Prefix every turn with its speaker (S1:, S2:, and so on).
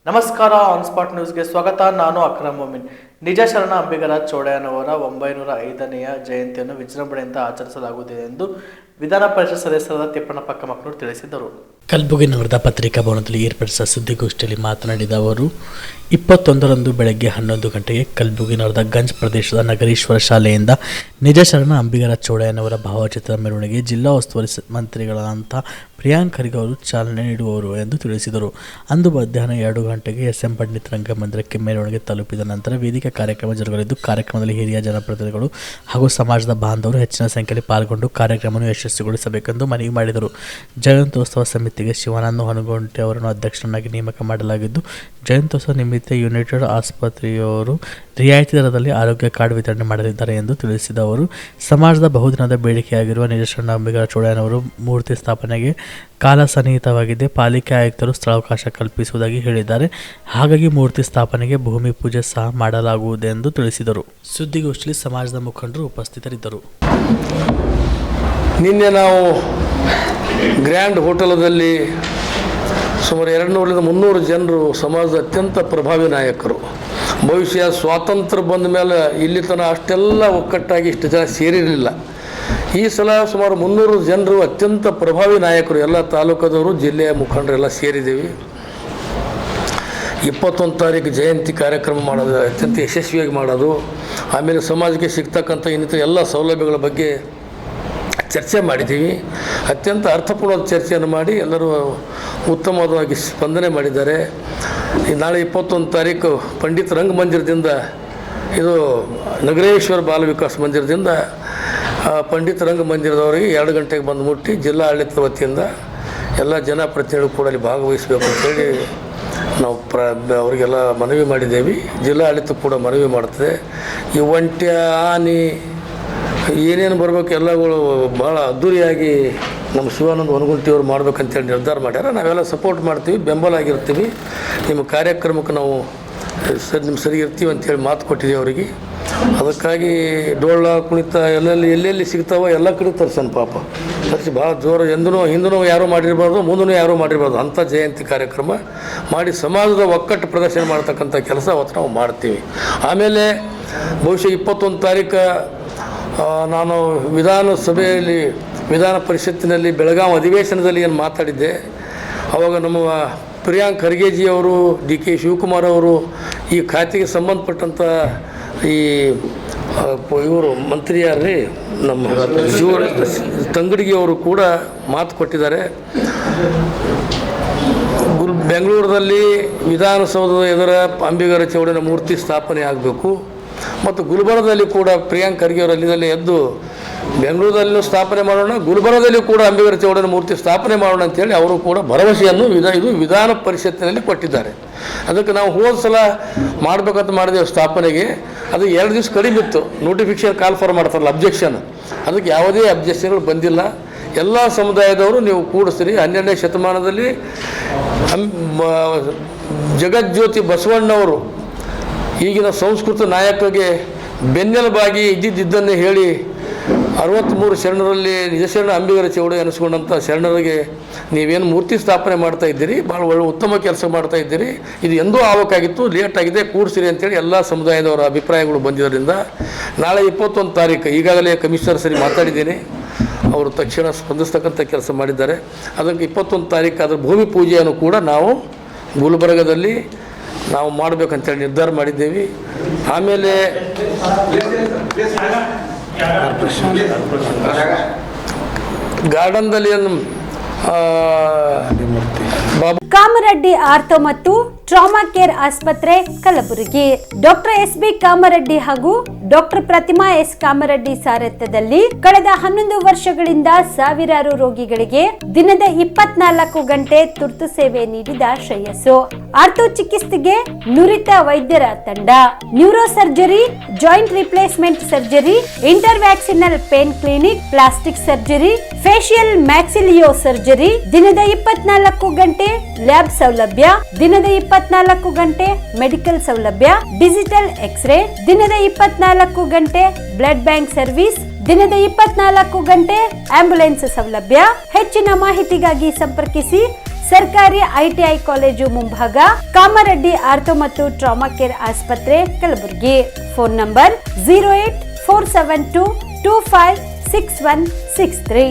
S1: ನಮಸ್ಕಾರ, on spot ನ್ಯೂಸ್ಗೆ ಸ್ವಾಗತ. ನಾನು ಅಕ್ರಮ್ ಮೊಮಿನ್. ನಿಜ ಶರಣ ಅಂಬಿಗರ ಚೌಡಯ್ಯನವರ 905ನೇ ಜಯಂತಿಯನ್ನು ವಿಜೃಂಭಣೆಯಿಂದ ಆಚರಿಸಲಾಗುತ್ತಿದೆ ಎಂದು ವಿಧಾನ ಪರಿಷತ್ ಸದಸ್ಯರಾದ ತಿಪ್ಪಣ್ಣಪ್ಪ ಕಮಕ್ನೂರ್ ತಿಳಿಸಿದರು. ಕಲಬುರಗಿ ನಗರದ ಪತ್ರಿಕಾ ಭವನದಲ್ಲಿ ಏರ್ಪಡಿಸಿದ ಸುದ್ದಿಗೋಷ್ಠಿಯಲ್ಲಿ ಮಾತನಾಡಿದ ಅವರು, 21ರಂದು ಬೆಳಗ್ಗೆ 11 ಗಂಟೆಗೆ ಕಲಬುರಗಿ ನಗರದ ಗಂಜ್ ಪ್ರದೇಶದ ನಗರೀಶ್ವರ ಶಾಲೆಯಿಂದ ನಿಜ ಶರಣ ಅಂಬಿಗರ ಚೌಡಯ್ಯನವರ ಭಾವಚಿತ್ರದ ಮೆರವಣಿಗೆ ಜಿಲ್ಲಾ ಉಸ್ತುವಾರಿ ಮಂತ್ರಿಗಳಾದಂಥ ಪ್ರಿಯಾಂಕ್ ಖರ್ಗೆ ಅವರು ಚಾಲನೆ ನೀಡುವರು ಎಂದು ತಿಳಿಸಿದರು. ಅಂದು ಮಧ್ಯಾಹ್ನ 2 ಗಂಟೆಗೆ SM ಪಂಡಿತ್ ರಂಗಮಂದಿರಕ್ಕೆ ಮೆರವಣಿಗೆ ತಲುಪಿದ ನಂತರ ವೇದಿಕೆ ಕಾರ್ಯಕ್ರಮ ಜರುಗಲಿದ್ದು, ಕಾರ್ಯಕ್ರಮದಲ್ಲಿ ಹಿರಿಯ ಜನಪ್ರತಿನಿಧಿಗಳು ಹಾಗೂ ಸಮಾಜದ ಬಾಂಧವರು ಹೆಚ್ಚಿನ ಸಂಖ್ಯೆಯಲ್ಲಿ ಪಾಲ್ಗೊಂಡು ಕಾರ್ಯಕ್ರಮವನ್ನು ಯಶಸ್ವಿಗೊಳಿಸಬೇಕೆಂದು ಮನವಿ ಮಾಡಿದರು. ಜಯಂತ್ಯೋತ್ಸವ ಸಮಿತಿಗೆ ಶಿವಾನಂದ ಹೊನಗೊಂಟೆ ಅವರನ್ನು ಅಧ್ಯಕ್ಷರನ್ನಾಗಿ ನೇಮಕ ಮಾಡಲಾಗಿದ್ದು, ಜಯಂತ್ಯೋತ್ಸವ ನಿಮಿತ್ತ ಯುನೈಟೆಡ್ ಆಸ್ಪತ್ರೆಯವರು ರಿಯಾಯಿತಿ ದರದಲ್ಲಿ ಆರೋಗ್ಯ ಕಾರ್ಡ್ ವಿತರಣೆ ಮಾಡಲಿದ್ದಾರೆ ಎಂದು ತಿಳಿಸಿದ ಅವರು, ಸಮಾಜದ ಬಹುದಿನದ ಬೇಡಿಕೆಯಾಗಿರುವ ನಿಜ ಶರಣ ಅಂಬಿಗರ ಚೌಡಯ್ಯನವರು ಮೂರ್ತಿ ಸ್ಥಾಪನೆಗೆ ಕಾಲ ಸನ್ನಿಹಿತವಾಗಿದೆ. ಪಾಲಿಕೆ ಆಯುಕ್ತರು ಸ್ಥಳಾವಕಾಶ ಕಲ್ಪಿಸುವುದಾಗಿ ಹೇಳಿದ್ದಾರೆ. ಹಾಗಾಗಿ ಮೂರ್ತಿ ಸ್ಥಾಪನೆಗೆ ಭೂಮಿ ಪೂಜೆ ಸಹ ಮಾಡಲಾಗುವುದೆಂದು ತಿಳಿಸಿದರು. ಸುದ್ದಿಗೋಷ್ಠಿಯಲ್ಲಿ ಸಮಾಜದ ಮುಖಂಡರು ಉಪಸ್ಥಿತರಿದ್ದರು.
S2: ನಿನ್ನೆ ನಾವು ಗ್ರ್ಯಾಂಡ್ ಹೋಟೆಲದಲ್ಲಿ ಸುಮಾರು 200-300 ಜನರು ಸಮಾಜದ ಅತ್ಯಂತ ಪ್ರಭಾವಿ ನಾಯಕರು. ಭವಿಷ್ಯ ಸ್ವಾತಂತ್ರ್ಯ ಬಂದ ಮೇಲೆ ಇಲ್ಲಿ ತನಕ ಅಷ್ಟೆಲ್ಲ ಒಕ್ಕಟ್ಟಾಗಿ ಇಷ್ಟು ಜನ ಸೇರಿರಲಿಲ್ಲ. ಈ ಸಲ ಸುಮಾರು 300 ಜನರು ಅತ್ಯಂತ ಪ್ರಭಾವಿ ನಾಯಕರು, ಎಲ್ಲ ತಾಲೂಕದವರು, ಜಿಲ್ಲೆಯ ಮುಖಂಡರೆಲ್ಲ ಸೇರಿದ್ದೀವಿ. 21 ತಾರೀಕು ಜಯಂತಿ ಕಾರ್ಯಕ್ರಮ ಮಾಡೋದು ಅತ್ಯಂತ ಯಶಸ್ವಿಯಾಗಿ ಮಾಡೋದು, ಆಮೇಲೆ ಸಮಾಜಕ್ಕೆ ಸಿಗ್ತಕ್ಕಂಥ ಇನ್ನಿತರ ಎಲ್ಲ ಸೌಲಭ್ಯಗಳ ಬಗ್ಗೆ ಚರ್ಚೆ ಮಾಡಿದ್ದೀವಿ. ಅತ್ಯಂತ ಅರ್ಥಪೂರ್ಣವಾದ ಚರ್ಚೆಯನ್ನು ಮಾಡಿ ಎಲ್ಲರೂ ಉತ್ತಮವಾಗಿ ಸ್ಪಂದನೆ ಮಾಡಿದ್ದಾರೆ. ನಾಳೆ 21 ತಾರೀಕು ಪಂಡಿತ್ ರಂಗಮಂದಿರದಿಂದ, ಇದು ನಗರೇಶ್ವರ ಬಾಲ ವಿಕಾಸ ಮಂದಿರದಿಂದ ಪಂಡಿತ್ ರಂಗಮಂದಿರದವರಿಗೆ 2 ಗಂಟೆಗೆ ಬಂದು ಮುಟ್ಟಿ ಜಿಲ್ಲಾ ಆಡಳಿತದ ವತಿಯಿಂದ ಎಲ್ಲ ಜನಪ್ರತಿನಿಧಿಗಳು ಕೂಡ ಅಲ್ಲಿ ಭಾಗವಹಿಸಬೇಕು ಅಂತೇಳಿ ನಾವು ಅವರಿಗೆಲ್ಲ ಮನವಿ ಮಾಡಿದ್ದೇವೆ. ಜಿಲ್ಲಾ ಆಡಳಿತ ಕೂಡ ಮನವಿ ಮಾಡ್ತದೆ. ಈ ಒಂಟೆ, ಆನೆ ಏನೇನು ಬರಬೇಕು ಎಲ್ಲಗಳು ಭಾಳ ಅದ್ದೂರಿಯಾಗಿ ನಮ್ಮ ಶಿವಾನಂದ ಹೊನಗುಂಟಿಯವರು ಮಾಡ್ಬೇಕಂತೇಳಿ ನಿರ್ಧಾರ ಮಾಡ್ಯಾರ. ನಾವೆಲ್ಲ ಸಪೋರ್ಟ್ ಮಾಡ್ತೀವಿ, ಬೆಂಬಲ ಆಗಿರ್ತೀವಿ. ನಿಮ್ಮ ಕಾರ್ಯಕ್ರಮಕ್ಕೆ ನಾವು ನಿಮ್ಮ ಸರಿ ಇರ್ತೀವಿ ಅಂತೇಳಿ ಮಾತು ಕೊಟ್ಟಿದ್ದೀವಿ ಅವರಿಗೆ. ಅದಕ್ಕಾಗಿ ಡೋಳ ಕುಣಿತ ಎಲ್ಲೆಲ್ಲಿ ಸಿಗ್ತಾವೋ ಎಲ್ಲ ಕಡೆ ತರ್ಸನ್ ಪಾಪ ತರಿಸಿ ಭಾಳ ಜೋರು. ಹಿಂದೂ ಯಾರೂ ಮಾಡಿರ್ಬಾರ್ದು, ಮುಂದೂ ಯಾರೂ ಮಾಡಿರ್ಬಾರ್ದು ಅಂಥ ಜಯಂತಿ ಕಾರ್ಯಕ್ರಮ ಮಾಡಿ ಸಮಾಜದ ಒಕ್ಕಟ್ಟು ಪ್ರದರ್ಶನ ಮಾಡ್ತಕ್ಕಂಥ ಕೆಲಸ ಅವತ್ತು ನಾವು ಮಾಡ್ತೀವಿ. ಆಮೇಲೆ ಬಹುಶಃ 21 ತಾರೀಕು ನಾನು ವಿಧಾನಸಭೆಯಲ್ಲಿ, ವಿಧಾನ ಪರಿಷತ್ತಿನಲ್ಲಿ ಬೆಳಗಾವಿ ಅಧಿವೇಶನದಲ್ಲಿ ಏನು ಮಾತಾಡಿದ್ದೆ, ಆವಾಗ ನಮ್ಮ ಪ್ರಿಯಾಂಕ್ ಖರ್ಗೆಜಿಯವರು, DK ಶಿವಕುಮಾರ್ ಅವರು, ಈ ಖಾತೆಗೆ ಸಂಬಂಧಪಟ್ಟಂಥ ಈ ಇವರು ಮಂತ್ರಿ ಯಾರ್ರಿ ನಮ್ಮ ತಂಗಡಿಗೆಯವರು ಕೂಡ ಮಾತು ಕೊಟ್ಟಿದ್ದಾರೆ. ಬೆಂಗಳೂರಲ್ಲಿ ವಿಧಾನಸೌಧದ ಎದುರ ಅಂಬಿಗರ ಚೌಡಯ್ಯನ ಮೂರ್ತಿ ಸ್ಥಾಪನೆ ಆಗಬೇಕು ಮತ್ತು ಗುಲ್ಬರ್ಗದಲ್ಲಿ ಕೂಡ ಪ್ರಿಯಾಂಕ್ ಖರ್ಗೆ ಅವರು ಅಲ್ಲಿಂದಲೇ ಎದ್ದು ಬೆಂಗಳೂರಲ್ಲೂ ಸ್ಥಾಪನೆ ಮಾಡೋಣ, ಗುಲ್ಬರ್ಗದಲ್ಲಿ ಕೂಡ ಅಂಬಿಗರ ಚೌಡಯ್ಯನ ಮೂರ್ತಿ ಸ್ಥಾಪನೆ ಮಾಡೋಣ ಅಂತೇಳಿ ಅವರು ಕೂಡ ಭರವಸೆಯನ್ನು ಇದು ವಿಧಾನ ಪರಿಷತ್ತಿನಲ್ಲಿ ಕೊಟ್ಟಿದ್ದಾರೆ. ಅದಕ್ಕೆ ನಾವು ಹೋದ ಸಲ ಮಾಡಬೇಕಂತ ಮಾಡಿದೆವು ಸ್ಥಾಪನೆಗೆ. ಅದು 2 ದಿವಸ ಕಡಿಮೆ ಇತ್ತು. ನೋಟಿಫಿಕೇಶನ್ ಕಾಲ್ ಫಾರ್ ಮಾಡ್ತಾರಲ್ಲ, ಅಬ್ಜೆಕ್ಷನ್, ಅದಕ್ಕೆ ಯಾವುದೇ ಅಬ್ಜೆಕ್ಷನ್ಗಳು ಬಂದಿಲ್ಲ. ಎಲ್ಲ ಸಮುದಾಯದವರು ನೀವು ಕೂಡಿಸ್ರಿ. 12ನೇ ಶತಮಾನದಲ್ಲಿ ಜಗಜ್ಯೋತಿ ಬಸವಣ್ಣವರು ಈಗಿನ ಸಂಸ್ಕೃತ ನಾಯಕರಿಗೆ ಬೆನ್ನೆಲುಬಾಗಿ ಇದ್ದಿದ್ದನ್ನೇ ಹೇಳಿ 63 ಶರಣರಲ್ಲಿ ನಿಜ ಶರಣ ಅಂಬಿಗರ ಚೌಡಯ್ಯ ಅನಿಸ್ಕೊಂಡಂಥ ಶರಣರಿಗೆ ನೀವೇನು ಮೂರ್ತಿ ಸ್ಥಾಪನೆ ಮಾಡ್ತಾ ಇದ್ದೀರಿ, ಭಾಳ ಒಳ್ಳೆ ಉತ್ತಮ ಕೆಲಸ ಮಾಡ್ತಾ ಇದ್ದೀರಿ, ಇದು ಎಂದೂ ಆಗಬೇಕಾಗಿತ್ತು, ಲೇಟ್ ಆಗಿದೆ, ಕೂಡಿಸಿರಿ ಅಂತೇಳಿ ಎಲ್ಲ ಸಮುದಾಯದವರ ಅಭಿಪ್ರಾಯಗಳು ಬಂದಿದ್ದರಿಂದ ನಾಳೆ 21 ತಾರೀಕು ಈಗಾಗಲೇ ಕಮಿಷನರ್ ಸರಿ ಮಾತಾಡಿದ್ದೀನಿ, ಅವರು ತಕ್ಷಣ ಸ್ಪಂದಿಸ್ತಕ್ಕಂಥ ಕೆಲಸ ಮಾಡಿದ್ದಾರೆ. ಅದಕ್ಕೆ 21 ತಾರೀಕು ಅದರ ಭೂಮಿ ಪೂಜೆಯನ್ನು ಕೂಡ ನಾವು ಗುಲ್ಬರ್ಗದಲ್ಲಿ ನಾವು ಮಾಡಬೇಕಂತೇಳಿ ನಿರ್ಧಾರ ಮಾಡಿದ್ದೇವೆ. ಆಮೇಲೆ ಗಾರ್ಡನ್ದಲ್ಲಿ
S3: ಕಾಮರೆಡ್ಡಿ ಆರ್ಥೋ ಮತ್ತು ಟ್ರಾಮಾ ಕೇರ್ ಆಸ್ಪತ್ರೆ ಕಲಬುರಗಿ. ಡಾಕ್ಟರ್ SB ಕಾಮರೆಡ್ಡಿ ಹಾಗೂ ಡಾಕ್ಟರ್ ಪ್ರತಿಮಾ S ಕಾಮರೆಡ್ಡಿ ಸಾರಥ್ಯದಲ್ಲಿ ಕಳೆದ 11 ವರ್ಷಗಳಿಂದ ಸಾವಿರಾರು ರೋಗಿಗಳಿಗೆ ದಿನದ 24 ಗಂಟೆ ತುರ್ತು ಸೇವೆ ನೀಡಿದ ಶ್ರೇಯಸ್ಸು. ಆರ್ಥೋ ಚಿಕಿತ್ಸೆಗೆ ನುರಿತ ವೈದ್ಯರ ತಂಡ, neuro surgery, joint replacement surgery, interventional pain clinic, plastic surgery, facial maxillo surgery, ದಿನದ 24 ಗಂಟೆ ಲ್ಯಾಬ್ ಸೌಲಭ್ಯ, ದಿನದ 24 ಗಂಟೆ ಮೆಡಿಕಲ್ ಸೌಲಭ್ಯ, ಡಿಜಿಟಲ್ ಎಕ್ಸ್ರೇ, ದಿನದ 24 ಗಂಟೆ ಬ್ಲಡ್ ಬ್ಯಾಂಕ್ ಸರ್ವಿಸ್, ದಿನದ 24 ಗಂಟೆ ಆಂಬ್ಯುಲೆನ್ಸ್ ಸೌಲಭ್ಯ. ಹೆಚ್ಚಿನ ಮಾಹಿತಿಗಾಗಿ ಸಂಪರ್ಕಿಸಿ ಸರ್ಕಾರಿ ಐಟಿಐ ಕಾಲೇಜು ಮುಂಭಾಗ, ಕಾಮರೆಡ್ಡಿ ಆರ್ಥೋ ಮತ್ತು ಟ್ರಾಮಾ ಕೇರ್ ಆಸ್ಪತ್ರೆ, ಕಲಬುರಗಿ. Phone number 084722566163.